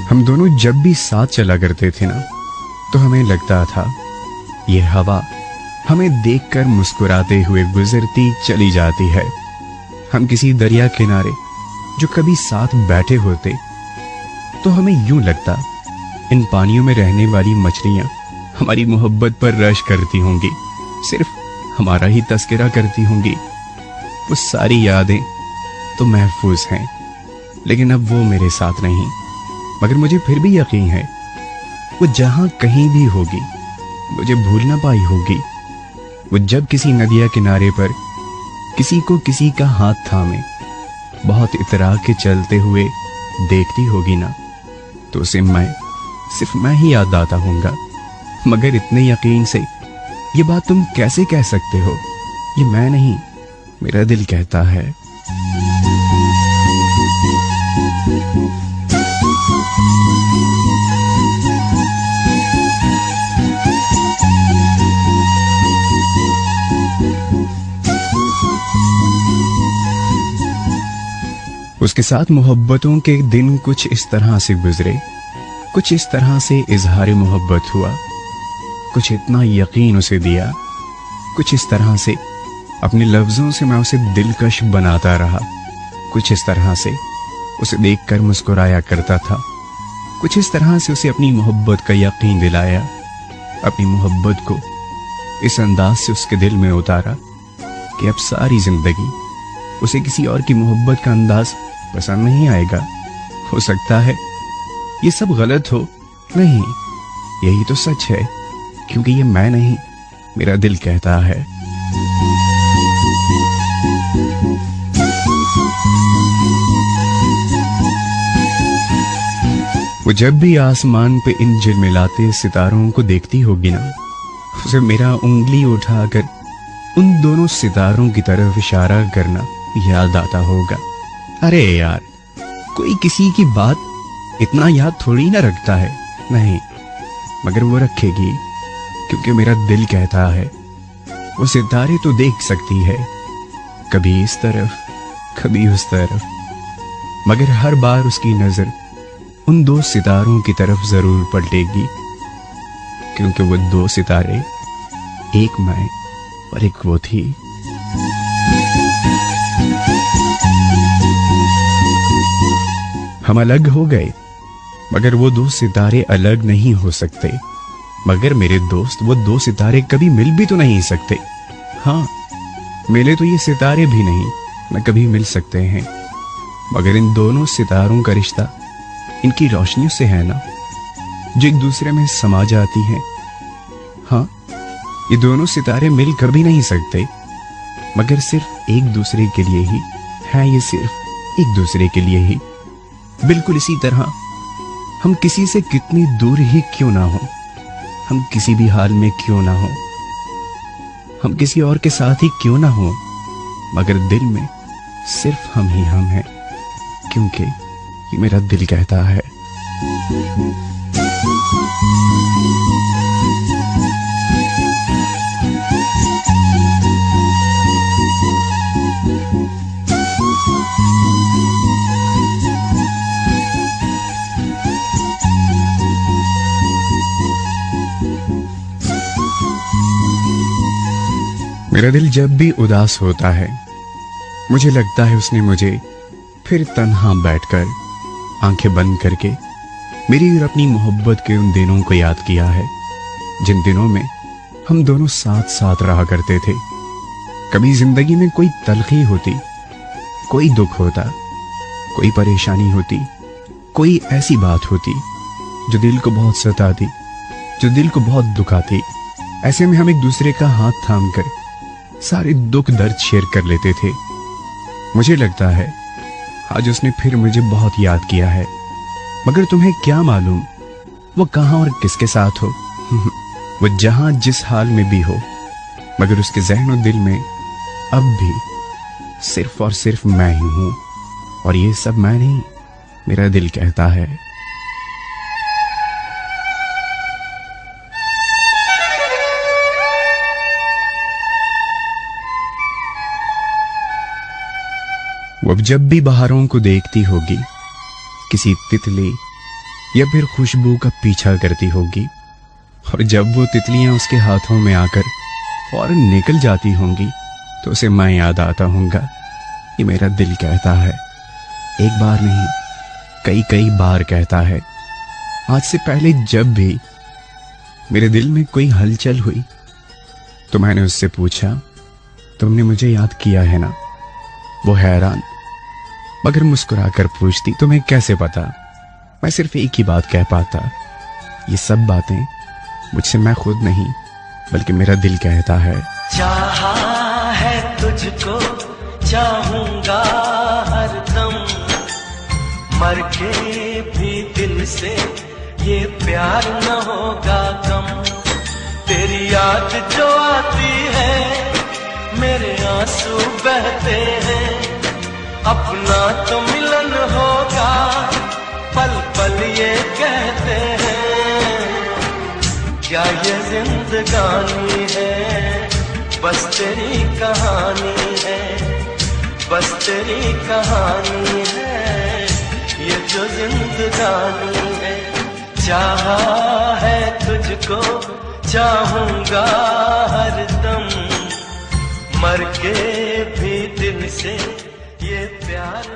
हम दोनों जब भी साथ चला करते थे ना, तो हमें लगता था ये हवा हमें देखकर मुस्कुराते हुए गुजरती चली जाती है। हम किसी दरिया किनारे जो कभी साथ बैठे होते, तो हमें यूं लगता इन पानियों में रहने वाली मछलियां हमारी मोहब्बत पर रश करती होंगी, सिर्फ हमारा ही तस्करा करती होंगी। वो सारी यादें तो महफूज हैं, लेकिन अब वो मेरे साथ नहीं। मगर मुझे फिर भी यकीन है वो जहां कहीं भी होगी, मुझे भूल ना पाई होगी। वो जब किसी नदिया किनारे पर किसी को किसी का हाथ थामे बहुत इतरा के चलते हुए देखती होगी ना, तो उसे सिर्फ मैं ही याद आता हूँगा। मगर इतने यकीन से ये बात तुम कैसे कह सकते हो? ये मैं नहीं, मेरा दिल कहता है। उसके साथ मोहब्बतों के दिन कुछ इस तरह से गुजरे, कुछ इस तरह से इजहार मोहब्बत हुआ, कुछ इतना यकीन उसे दिया, कुछ इस तरह से अपने लफ्जों से मैं उसे दिलकश बनाता रहा, कुछ इस तरह से उसे देखकर मुस्कुराया करता था, कुछ इस तरह से उसे अपनी मोहब्बत का यकीन दिलाया, अपनी मोहब्बत को इस अंदाज से उसके दिल में उतारा कि अब सारी जिंदगी उसे किसी और की मोहब्बत का अंदाज पसंद नहीं आएगा। हो सकता है ये सब गलत हो, नहीं, यही तो सच है, क्योंकि ये मैं नहीं, मेरा दिल कहता है। वो जब भी आसमान पे इन झिलमिलाते सितारों को देखती होगी ना, उसे मेरा उंगली उठाकर उन दोनों सितारों की तरफ इशारा करना याद आता होगा। अरे यार, कोई किसी की बात इतना याद थोड़ी ना रखता है, नहीं, मगर वो रखेगी, क्योंकि मेरा दिल कहता है वो सितारे तो देख सकती है, कभी इस तरफ कभी उस तरफ, मगर हर बार उसकी नजर उन दो सितारों की तरफ जरूर पलटेगी, क्योंकि वो दो सितारे एक मैं और एक वो थी। हम अलग हो गए, मगर वो दो सितारे अलग नहीं हो सकते। मगर मेरे दोस्त, वो दो सितारे कभी मिल भी तो नहीं सकते। हाँ, मिले तो ये सितारे भी नहीं, न कभी मिल सकते हैं। मगर इन दोनों सितारों का रिश्ता इनकी रोशनियों से है ना, जो एक दूसरे में समा जाती हैं। हाँ, ये दोनों सितारे मिल कर भी नहीं सकते, मगर सिर्फ एक दूसरे के लिए ही है, ये सिर्फ एक दूसरे के लिए ही। बिल्कुल इसी तरह हम किसी से कितनी दूर ही क्यों ना हो, हम किसी भी हाल में क्यों ना हो, हम किसी और के साथ ही क्यों ना हो, मगर दिल में सिर्फ हम ही हम हैं, क्योंकि ये मेरा दिल कहता है। मेरा दिल जब भी उदास होता है, मुझे लगता है उसने मुझे फिर तन्हा बैठकर आंखें बंद करके मेरी और अपनी मोहब्बत के उन दिनों को याद किया है, जिन दिनों में हम दोनों साथ साथ रहा करते थे। कभी जिंदगी में कोई तलखी होती, कोई दुख होता, कोई परेशानी होती, कोई ऐसी बात होती जो दिल को बहुत सताती, जो दिल को बहुत दुखाती, ऐसे में हम एक दूसरे का हाथ थाम कर सारे दुख दर्द शेयर कर लेते थे। मुझे लगता है आज उसने फिर मुझे बहुत याद किया है, मगर तुम्हें क्या मालूम वो कहां और किसके साथ हो। वो जहां जिस हाल में भी हो, मगर उसके ज़हन और दिल में अब भी सिर्फ और सिर्फ मैं ही हूं, और ये सब मैं नहीं, मेरा दिल कहता है। वो अब जब भी बहारों को देखती होगी, किसी तितली या फिर खुशबू का पीछा करती होगी, और जब वो तितलियां उसके हाथों में आकर फौरन निकल जाती होंगी तो उसे मैं याद आता होऊंगा। ये मेरा दिल कहता है, एक बार नहीं कई कई बार कहता है। आज से पहले जब भी मेरे दिल में कोई हलचल हुई तो मैंने उससे पूछा, तुमने मुझे याद किया है ना? वो हैरान मगर मुस्कुराकर पूछती, तुम्हें कैसे पता? मैं सिर्फ एक ही बात कह पाता, ये सब बातें मुझसे मैं खुद नहीं बल्कि मेरा दिल कहता है। चाहा है तुझको चाहूंगा हरदम, मर के भी दिल से ये प्यार न होगा कम। तेरी याद जो आती है मेरे आंसू बहते हैं, अपना तो मिलन होगा पल पल ये कहते हैं। क्या ये जिंदगानी है, बस तेरी कहानी है, बस तेरी कहानी है, ये जो जिंदगानी है। चाहा है तुझको चाहूंगा हरदम, मर के भी दिल से ये प्यार